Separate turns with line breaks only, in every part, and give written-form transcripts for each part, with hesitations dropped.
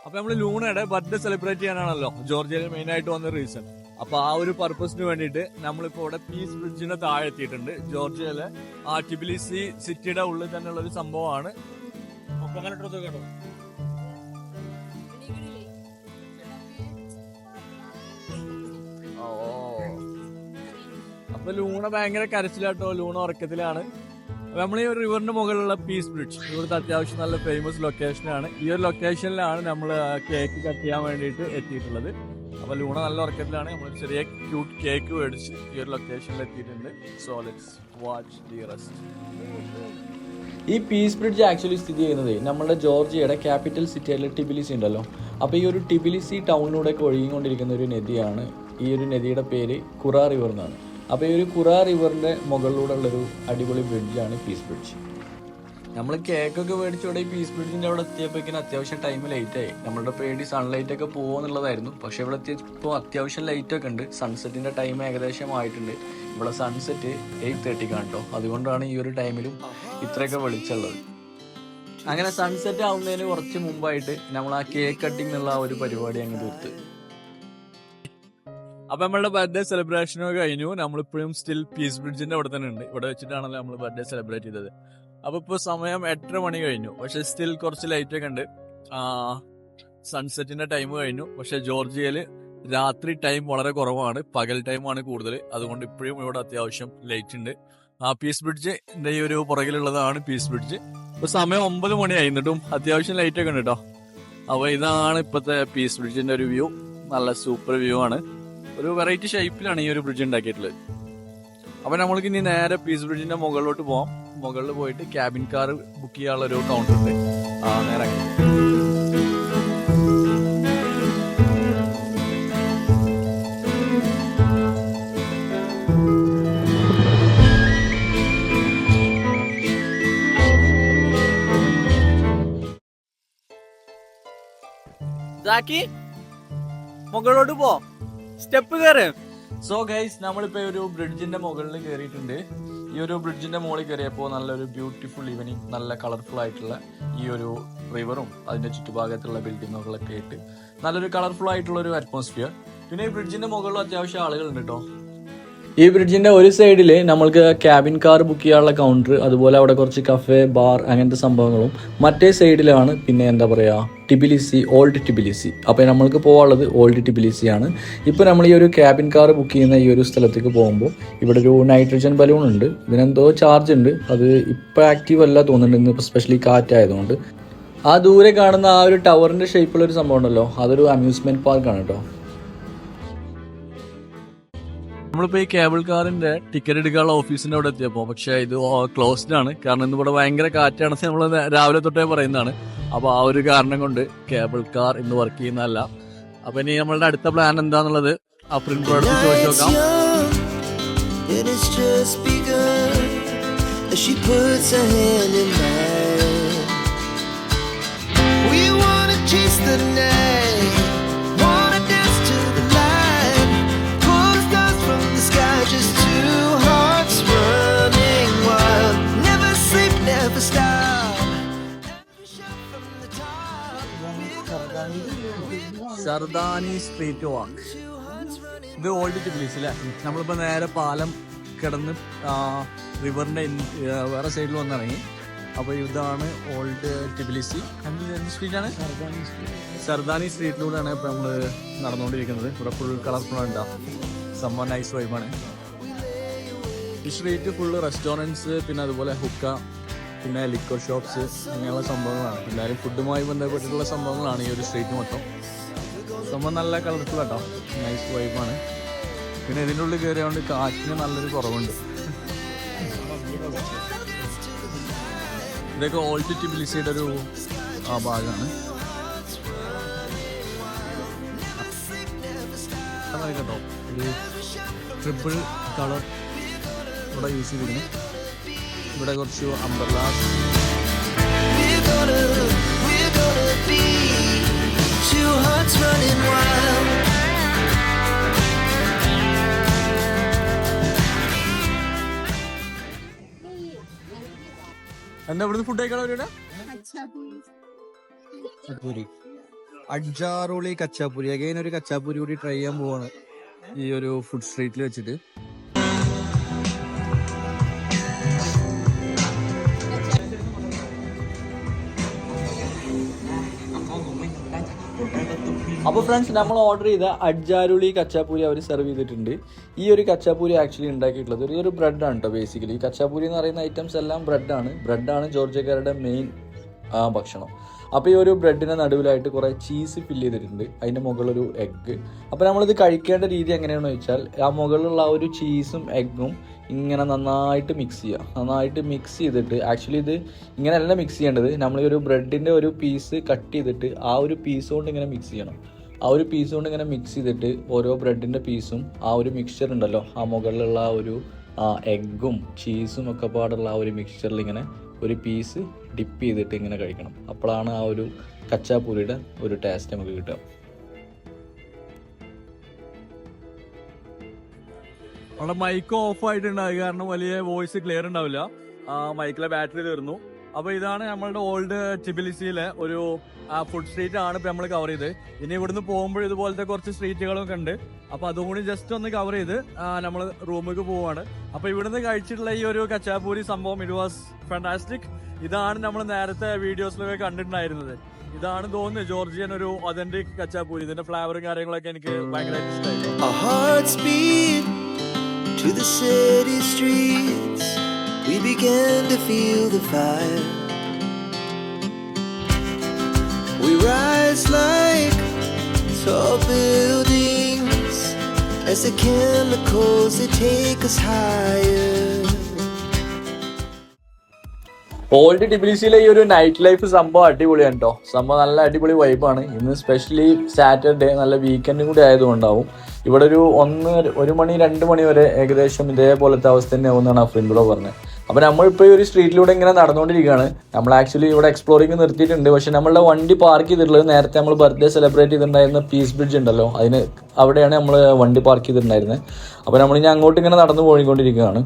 അപ്പൊ നമ്മള് ലൂണയുടെ birthday celebrate ചെയ്യാനാണല്ലോ ജോർജിയയിൽ main ആയിട്ട് വന്ന റീസൺ. അപ്പൊ ആ ഒരു പർപ്പസിന് വേണ്ടിയിട്ട് നമ്മളിപ്പോ ഇവിടെ പീസ് ബ്രിഡ്ജിന്റെ താഴെ എത്തിയിട്ടുണ്ട്. ജോർജിയയിലെ ആ ടിബിലിസി സിറ്റിയുടെ ഉള്ളിൽ തന്നെയുള്ള ഒരു സംഭവമാണ്. കേട്ടോ, അപ്പൊ ലൂണ ഭയങ്കര കരച്ചിലാട്ടോ, ലൂണ ഉറക്കത്തിലാണ്. നമ്മൾ ഈ ഒരു റിവറിന്റെ മുകളിലുള്ള പീസ് ബ്രിഡ്ജ് ഇവിടുത്തെ അത്യാവശ്യം നല്ല ഫേമസ് ലൊക്കേഷനാണ്. ഈ ഒരു ലൊക്കേഷനിലാണ് നമ്മൾ കേക്ക് കട്ട് ചെയ്യാൻ വേണ്ടിയിട്ട് എത്തിയിട്ടുള്ളത്. അപ്പൊ ലൂണ നല്ല ഉറക്കത്തിലാണ്. നമ്മൾ ചെറിയ ക്യൂട്ട് കേക്ക് മേടിച്ച് ഈ ഒരു ലൊക്കേഷനിൽ എത്തിയിട്ടുണ്ട്. So let's watch the rest. ഈ പീസ് ബ്രിഡ്ജ് ആക്ച്വലി സ്ഥിതി ചെയ്യുന്നത് നമ്മുടെ ജോർജിയയുടെ ക്യാപിറ്റൽ സിറ്റിയായിട്ടുള്ള ടിബിലിസി ഉണ്ടല്ലോ. അപ്പോൾ ഈ ഒരു ടിബിലിസി ടൗണിലൂടെയൊക്കെ ഒഴുകിക്കൊണ്ടിരിക്കുന്ന ഒരു നദിയാണ്. ഈ ഒരു നദിയുടെ പേര് കുറാ റിവർ എന്നാണ്. അപ്പോൾ ഈ ഒരു കുറാ റിവറിൻ്റെ മുകളിലൂടെ ഉള്ളൊരു അടിപൊളി ബ്രിഡ്ജാണ് പീസ് ബ്രിഡ്ജ്. നമ്മൾ കേക്കൊക്കെ മേടിച്ചോടെ ഈ പീസ് ബ്രിഡ്ജിൻ്റെ അവിടെ എത്തിയപ്പോഴേക്കും അത്യാവശ്യം ടൈം ലേറ്റായി. നമ്മളുടെ പേടി സൺലൈറ്റ് ഒക്കെ പോകുമെന്നുള്ളതായിരുന്നു. പക്ഷേ ഇവിടെ എത്തിയപ്പോൾ അത്യാവശ്യം ലൈറ്റൊക്കെ ഉണ്ട്. സൺസെറ്റിൻ്റെ ടൈം ഏകദേശം ആയിട്ടുണ്ട്. ഇവിടെ സൺസെറ്റ് 8:30 കേട്ടോ. അതുകൊണ്ടാണ് ഈ ഒരു ടൈമിലും ഇത്രയൊക്കെ വെളിച്ചുള്ളത്. അങ്ങനെ സൺസെറ്റ് ആവുന്നതിന് കുറച്ച് മുമ്പായിട്ട് നമ്മൾ ആ കേക്ക് കട്ടിങ് എന്നുള്ള ആ ഒരു പരിപാടി അങ്ങ് തീർത്ത്. അപ്പൊ നമ്മളുടെ ബർത്ത്ഡേ സെലിബ്രേഷനൊക്കെ കഴിഞ്ഞു. നമ്മളിപ്പോഴും സ്റ്റിൽ പീസ് ബ്രിഡ്ജിന്റെ അവിടെ തന്നെ ഉണ്ട്. ഇവിടെ വെച്ചിട്ടാണല്ലോ നമ്മൾ ബർത്ത്ഡേ സെലിബ്രേറ്റ് ചെയ്തത്. അപ്പൊ ഇപ്പൊ സമയം 8:30 മണി കഴിഞ്ഞു. പക്ഷെ സ്റ്റിൽ കുറച്ച് ലൈറ്റ് ഒക്കെ ഉണ്ട്. സൺസെറ്റിന്റെ ടൈം കഴിഞ്ഞു. പക്ഷെ ജോർജിയയില് രാത്രി ടൈം വളരെ കുറവാണ്, പകൽ ടൈമാണ് കൂടുതൽ. അതുകൊണ്ട് ഇപ്പോഴും ഇവിടെ അത്യാവശ്യം ലൈറ്റ് ഉണ്ട്. പീസ് ബ്രിഡ്ജിന്റെ ഈ ഒരു പുറകിലുള്ളതാണ് പീസ് ബ്രിഡ്ജ്. ഇപ്പൊ സമയം 9 മണി ആയിരുന്നിട്ടും അത്യാവശ്യം ലൈറ്റ് ഒക്കെ ഉണ്ട് കേട്ടോ. അപ്പൊ ഇതാണ് ഇപ്പത്തെ പീസ് ബ്രിഡ്ജിന്റെ ഒരു വ്യൂ. നല്ല സൂപ്പർ വ്യൂ ആണ്. ഒരു വെറൈറ്റി ഷേപ്പിലാണ് ഈ ഒരു ബ്രിഡ്ജ് ഉണ്ടാക്കിയിട്ടുള്ളത്. അപ്പൊ നമ്മൾക്ക് ഇനി നേരെ പീസ് ബ്രിഡ്ജിന്റെ മുകളിലോട്ട് പോവാം. മുകളിൽ പോയിട്ട് ക്യാബിൻ കാർ ബുക്ക് ചെയ്യാനുള്ള ഒരു കൗണ്ടർ ഉണ്ട്. നേരെ മുകളിലോട്ട് പോ, സ്റ്റെപ്പ് കയറ്. സോ ഗൈസ്, നമ്മളിപ്പോ ഒരു ബ്രിഡ്ജിന്റെ മുകളിൽ കയറിയിട്ടുണ്ട്. ഈ ഒരു ബ്രിഡ്ജിന്റെ മുകളിൽ കയറിയപ്പോൾ നല്ലൊരു ബ്യൂട്ടിഫുൾ ഈവനിങ്, നല്ല കളർഫുൾ ആയിട്ടുള്ള ഈ ഒരു റിവറും അതിന്റെ ചുറ്റുഭാഗത്തുള്ള ബിൽഡിങ്ങുകളൊക്കെ ആയിട്ട് നല്ലൊരു കളർഫുൾ ആയിട്ടുള്ള ഒരു അറ്റ്മോസ്ഫിയർ. പിന്നെ ഈ ബ്രിഡ്ജിന്റെ മുകളിൽ അത്യാവശ്യം ആളുകളുണ്ട് കേട്ടോ. ഈ ബ്രിഡ്ജിന്റെ ഒരു സൈഡിൽ നമ്മൾക്ക് ക്യാബിൻ കാർ ബുക്ക് ചെയ്യാനുള്ള കൗണ്ടർ, അതുപോലെ അവിടെ കുറച്ച് കഫേ, ബാർ അങ്ങനത്തെ സംഭവങ്ങളും. മറ്റേ സൈഡിലാണ് പിന്നെ എന്താ പറയുക, ടിബിലിസി, ഓൾഡ് ടിബിലിസി. അപ്പോൾ നമ്മൾക്ക് പോകാനുള്ളത് ഓൾഡ് ടിബിലിസി ആണ്. ഇപ്പോൾ നമ്മൾ ഈ ഒരു ക്യാബിൻ കാർ ബുക്ക് ചെയ്യുന്ന ഈ ഒരു സ്ഥലത്തേക്ക് പോകുമ്പോൾ ഇവിടെ ഒരു നൈട്രജൻ ബലൂൺ ഉണ്ട്. ഇതിനെന്തോ ചാർജ് ഉണ്ട്. അത് ഇപ്പോൾ ആക്റ്റീവ് അല്ല തോന്നുന്നുണ്ട്, ഇന്നിപ്പോൾ സ്പെഷ്യലി കാറ്റായതുകൊണ്ട്. ആ ദൂരെ കാണുന്ന ആ ഒരു ടവറിൻ്റെ ഷേപ്പുള്ള ഒരു സംഭവം ഉണ്ടല്ലോ, അതൊരു അമ്യൂസ്മെൻറ്റ് പാർക്കാണ് കേട്ടോ. നമ്മളിപ്പോൾ ഈ കേബിൾ കാറിന്റെ ടിക്കറ്റ് എടുക്കാനുള്ള ഓഫീസിന്റെ അവിടെ എത്തിയപ്പോൾ പക്ഷേ ഇത് ക്ലോസ്ഡ് ആണ്. കാരണം ഇന്നിവിടെ ഭയങ്കര കാറ്റാണ്, നമ്മൾ രാവിലെ തൊട്ടേ പറയുന്നതാണ്. അപ്പോൾ ആ ഒരു കാരണം കൊണ്ട് കേബിൾ കാർ ഇന്ന് വർക്ക് ചെയ്യുന്നതല്ല. അപ്പൊ ഇനി നമ്മളുടെ അടുത്ത പ്ലാൻ എന്താന്നുള്ളത് ആ പ്രിന്റ് ചോദിച്ചു നോക്കാം. സർദാനി സ്ട്രീറ്റ് വാക്ക്. ഇത് ഓൾഡ് ടിബിലിസി അല്ലേ? നമ്മളിപ്പോൾ നേരെ പാലം കിടന്ന് റിവറിന്റെ വേറെ സൈഡിൽ വന്നിറങ്ങി. അപ്പോൾ ഇതാണ് ഓൾഡ് ടിബിലിസി. സ്ട്രീറ്റാണ് സർദാനി സ്ട്രീറ്റിലൂടെയാണ് ഇപ്പോൾ നമ്മൾ നടന്നുകൊണ്ടിരിക്കുന്നത്. ഇവിടെ ഫുൾ കളർഫുൾ ഉണ്ടാ, സമ്മർ നൈസ് വൈബാണ്. ഈ സ്ട്രീറ്റ് ഫുള്ള് റെസ്റ്റോറൻറ്റ്സ്, പിന്നെ അതുപോലെ ഹുക്ക, പിന്നെ ലിക്വർ ഷോപ്സ്, അങ്ങനെയുള്ള സംഭവങ്ങളാണ്. എല്ലാവരും ഫുഡുമായി ബന്ധപ്പെട്ടിട്ടുള്ള സംഭവങ്ങളാണ് ഈ ഒരു സ്ട്രീറ്റ് മൊത്തം. സംഭവം നല്ല കളർഫുൾ കേട്ടോ, നൈസ് വൈബാണ്. പിന്നെ ഇതിൻ്റെ ഉള്ളിൽ കയറിയതുകൊണ്ട് കാറ്റിന് നല്ലൊരു കുറവുണ്ട്. ഇതൊക്കെ ഓൾഡ് ടിബിലിസിയുടെ ഒരു ഭാഗമാണ് കേട്ടോ. ഒരു ട്രിപ്പിൾ കളർ ഇവിടെ യൂസ് ചെയ്തിരുന്നു. ഇവിടെ കുറച്ച് അംബ്രല്ലാസ്. എന്താ ഇവിടുന്ന് ഫുഡ് കഴിക്കണം? അവരുടെ അഡ്ജാറുളി കച്ചാപ്പൂരി അഗൈൻ ഒരു കച്ചാപ്പൂരി കൂടി ട്രൈ ചെയ്യാൻ പോവാണ് ഈ ഒരു ഫുഡ് സ്ട്രീറ്റിൽ വെച്ചിട്ട്. അപ്പോൾ ഫ്രണ്ട്സ്, നമ്മൾ ഓർഡർ ചെയ്ത അഡ്ജാരുളി കച്ചാപ്പൂരി അവർ സെർവ് ചെയ്തിട്ടുണ്ട്. ഈ ഒരു കച്ചാപ്പൂരി ആക്ച്വലി ഉണ്ടാക്കിയിട്ടുള്ളത് ഒരു ബ്രെഡാണ് കേട്ടോ. ബേസിക്കലി കച്ചാപ്പൂരി എന്ന് പറയുന്ന ഐറ്റംസ് എല്ലാം ബ്രെഡാണ് ജോർജിയക്കാരുടെ മെയിൻ ഭക്ഷണം. അപ്പോൾ ഈ ഒരു ബ്രെഡിൻ്റെ നടുവിലായിട്ട് കുറേ ചീസ് ഫില്ല് ചെയ്തിട്ടുണ്ട്, അതിൻ്റെ മുകളിലൊരു എഗ്ഗ്. അപ്പോൾ നമ്മളിത് കഴിക്കേണ്ട രീതി എങ്ങനെയാണെന്ന് വെച്ചാൽ, ആ മുകളിലുള്ള ആ ഒരു ചീസും എഗ്ഗും ഇങ്ങനെ നന്നായിട്ട് മിക്സ് ചെയ്തിട്ട്, ആക്ച്വലി ഇത് ഇങ്ങനെയല്ല മിക്സ് ചെയ്യേണ്ടത്, നമ്മൾ ഈ ഒരു ബ്രെഡിൻ്റെ ഒരു പീസ് കട്ട് ചെയ്തിട്ട് ആ ഒരു പീസ് കൊണ്ട് ഇങ്ങനെ മിക്സ് ചെയ്യണം. ആ ഒരു പീസ് കൊണ്ട് ഇങ്ങനെ മിക്സ് ചെയ്തിട്ട് ഓരോ ബ്രെഡിൻ്റെ പീസും ആ ഒരു മിക്സ്ചർ ഉണ്ടല്ലോ, ആ മുകളിലുള്ള ആ ഒരു എഗ്ഗും ചീസും ഒക്കെ പാടുള്ള ആ ഒരു മിക്സ്ചറിൽ ഇങ്ങനെ ഒരു പീസ് ഡിപ്പ് ചെയ്തിട്ട് ഇങ്ങനെ കഴിക്കണം. അപ്പോഴാണ് ആ ഒരു കച്ചാപ്പൂരിയുടെ ഒരു ടേസ്റ്റ് നമുക്ക് കിട്ടുക. അവിടെ മൈക്ക് ഓഫ് ആയിട്ടുണ്ടാവുക കാരണം വലിയ വോയിസ് ക്ലിയർ ഉണ്ടാവില്ല, മൈക്കിലെ ബാറ്ററി തീർന്നു. അപ്പോൾ ഇതാണ് നമ്മളുടെ ഓൾഡ് ടിബിലിസിയിലെ ഒരു ഫുഡ് സ്ട്രീറ്റ് ആണ് ഇപ്പം നമ്മൾ കവർ ചെയ്ത്. ഇനി ഇവിടുന്ന് പോകുമ്പോൾ ഇതുപോലത്തെ കുറച്ച് സ്ട്രീറ്റുകളൊക്കെ ഉണ്ട്. അപ്പോൾ അതും കൂടി ജസ്റ്റ് ഒന്ന് കവർ ചെയ്ത് നമ്മൾ റൂമിലേക്ക് പോവാണ്. അപ്പോൾ ഇവിടുന്ന് കഴിച്ചിട്ടുള്ള ഈ ഒരു കച്ചാപ്പൂരി സംഭവം ഇറ്റ് വാസ് ഫാന്റാസ്റ്റിക്. ഇതാണ് നമ്മൾ നേരത്തെ വീഡിയോസിലൊക്കെ കണ്ടിട്ടുണ്ടായിരുന്നത്. ഇതാണ് തോന്നുന്നു ജോർജിയൻ ഒരു ഒതന്റിക് കച്ചാപ്പൂരി. ഇതിന്റെ ഫ്ലേവറും കാര്യങ്ങളൊക്കെ എനിക്ക് ഭയങ്കരമായിട്ട് ഇഷ്ടമായി. To the city streets, we began to feel the fire. We rise like tall buildings as the chemicals they take us higher. Old ടിബിലിസിയിലെ ഈ ഒരു നൈറ്റ് ലൈഫ് സംഭവം അടിപൊളിയാണ് കേട്ടോ. സംഭവം നല്ല അടിപൊളി വൈബാണ്. ഇന്ന് സ്പെഷ്യലി സാറ്റർഡേ നല്ല വീക്കെൻഡും കൂടി ആയതുകൊണ്ടാവും ഇവിടെ ഒരു 1 മണി 2 മണി വരെ ഏകദേശം ഇതേപോലത്തെ അവസ്ഥ തന്നെ ആവുമെന്നാണ് ആ ഫ്രണ്ട് കൂടെ പറഞ്ഞത്. അപ്പോൾ നമ്മളിപ്പോൾ ഈ ഒരു സ്ട്രീറ്റിലൂടെ ഇങ്ങനെ നടന്നുകൊണ്ടിരിക്കുകയാണ്. നമ്മൾ ആക്ച്വലി ഇവിടെ എക്സ്പ്ലോറിങ് നിർത്തിയിട്ടുണ്ട്. പക്ഷെ നമ്മളുടെ വണ്ടി പാർക്ക് ചെയ്തിട്ടുള്ളത് നേരത്തെ നമ്മൾ ബർത്ത്ഡേ സെലിബ്രേറ്റ് ചെയ്തിട്ടുണ്ടായിരുന്ന പീസ് ബ്രിഡ്ജ് ഉണ്ടല്ലോ, അവിടെയാണ് നമ്മൾ വണ്ടി പാർക്ക് ചെയ്തിട്ടുണ്ടായിരുന്നത്. അപ്പോൾ നമ്മളിനി അങ്ങോട്ട് ഇങ്ങനെ നടന്നു പോയിക്കൊണ്ടിരിക്കുകയാണ്.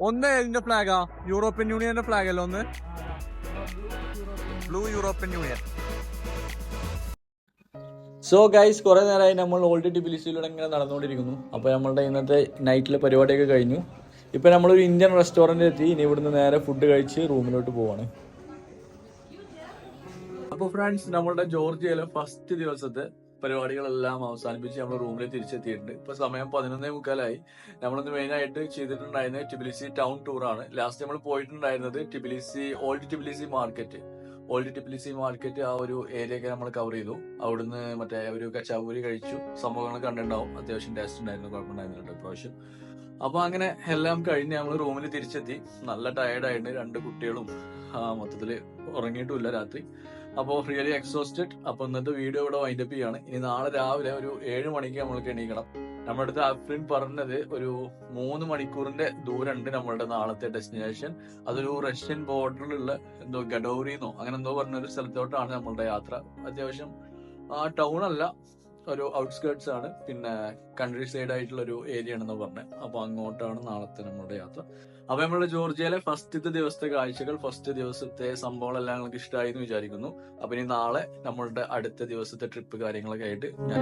ഒന്ന് ഏതിന്റെ ഫ്ലാഗാ? യൂറോപ്യൻ യൂണിയന്റെ ഫ്ലാഗ് അല്ല, ഒന്ന് blue European union. So guys, കുറെ നേരമായി നമ്മൾ ഓൾഡ് ടിബിലിസിയിലൂടെ ഇങ്ങനെ നടന്നുകൊണ്ടിരിക്കുന്നു. അപ്പോൾ നമ്മളുടെ ഇന്നത്തെ നൈറ്റിലെ പരിപാടിയൊക്കെ കഴിഞ്ഞു. ഇപ്പം നമ്മളൊരു ഇന്ത്യൻ റെസ്റ്റോറൻറ്റിൽ എത്തി. ഇനി ഇവിടുന്ന് നേരെ ഫുഡ് കഴിച്ച് റൂമിലോട്ട് പോവാണ്. അപ്പോൾ ഫ്രണ്ട്സ്, നമ്മളുടെ ജോർജിയയിലെ ഫസ്റ്റ് ദിവസത്തെ പരിപാടികളെല്ലാം അവസാനിപ്പിച്ച് നമ്മൾ റൂമിൽ തിരിച്ചെത്തിയിട്ടുണ്ട്. ഇപ്പൊ സമയം 11:45. നമ്മളിന്ന് മെയിൻ ആയിട്ട് ചെയ്തിട്ടുണ്ടായിരുന്നത് ടിബിലിസി ടൗൺ ടൂറാണ്. ലാസ്റ്റ് നമ്മൾ പോയിട്ടുണ്ടായിരുന്നത് ഓൾഡ് ടിബിലിസി മാർക്കറ്റ് ആ ഒരു ഏരിയ ഒക്കെ നമ്മൾ കവർ ചെയ്തു. അവിടുന്ന് മറ്റേ ഒരു കച്ചാപ്പൂരി കഴിച്ചു. സംഭവങ്ങൾ കണ്ടിട്ടുണ്ടാവും, അത്യാവശ്യം ടേസ്റ്റ് ഉണ്ടായിരുന്നു, കുഴപ്പമുണ്ടായിരുന്നു ഇപ്രാവശ്യം. അപ്പൊ അങ്ങനെ എല്ലാം കഴിഞ്ഞ് നമ്മൾ റൂമിൽ തിരിച്ചെത്തി. നല്ല ടയർഡായിട്ട് 2 കുട്ടികളും മൊത്തത്തിൽ ഉറങ്ങിയിട്ടുമില്ല രാത്രി. അപ്പോൾ റിയലി എക്സോസ്റ്റഡ്. അപ്പോൾ ഇന്നത്തെ വീഡിയോ ഇവിടെ വൈൻഡപ്പ് ചെയ്യാണ്. ഇനി നാളെ രാവിലെ ഒരു 7 മണിക്ക് നമ്മൾക്ക് എണീക്കണം. നമ്മുടെ അടുത്ത് അഫ്രിൻ പറഞ്ഞത് ഒരു 3 മണിക്കൂറിന്റെ ദൂരമുണ്ട് നമ്മളുടെ നാളത്തെ ഡെസ്റ്റിനേഷൻ. അതൊരു റഷ്യൻ ബോർഡറിലുള്ള എന്തോ ഗഡോറിന്നോ അങ്ങനെ എന്തോ പറഞ്ഞൊരു സ്ഥലത്തോട്ടാണ് നമ്മളുടെ യാത്ര. അത്യാവശ്യം ടൗൺ അല്ല, ഒരു ഔട്ട്സ്കേർട്സ് ആണ്, പിന്നെ കൺട്രി സൈഡ് ആയിട്ടുള്ള ഒരു ഏരിയ ആണെന്ന് പറഞ്ഞത്. അപ്പൊ അങ്ങോട്ടാണ് നാളത്തെ നമ്മളുടെ യാത്ര. അപ്പൊ നമ്മുടെ ജോർജിയയിലെ ഫസ്റ്റത്തെ ദിവസത്തെ കാഴ്ചകൾ, ഫസ്റ്റ് ദിവസത്തെ സംഭവങ്ങളെല്ലാം നിങ്ങൾക്ക് ഇഷ്ടമായി എന്ന് വിചാരിക്കുന്നു. അപ്പൊ ഇനി നാളെ നമ്മളുടെ അടുത്ത ദിവസത്തെ ട്രിപ്പ് കാര്യങ്ങളൊക്കെ ആയിട്ട് ഞാൻ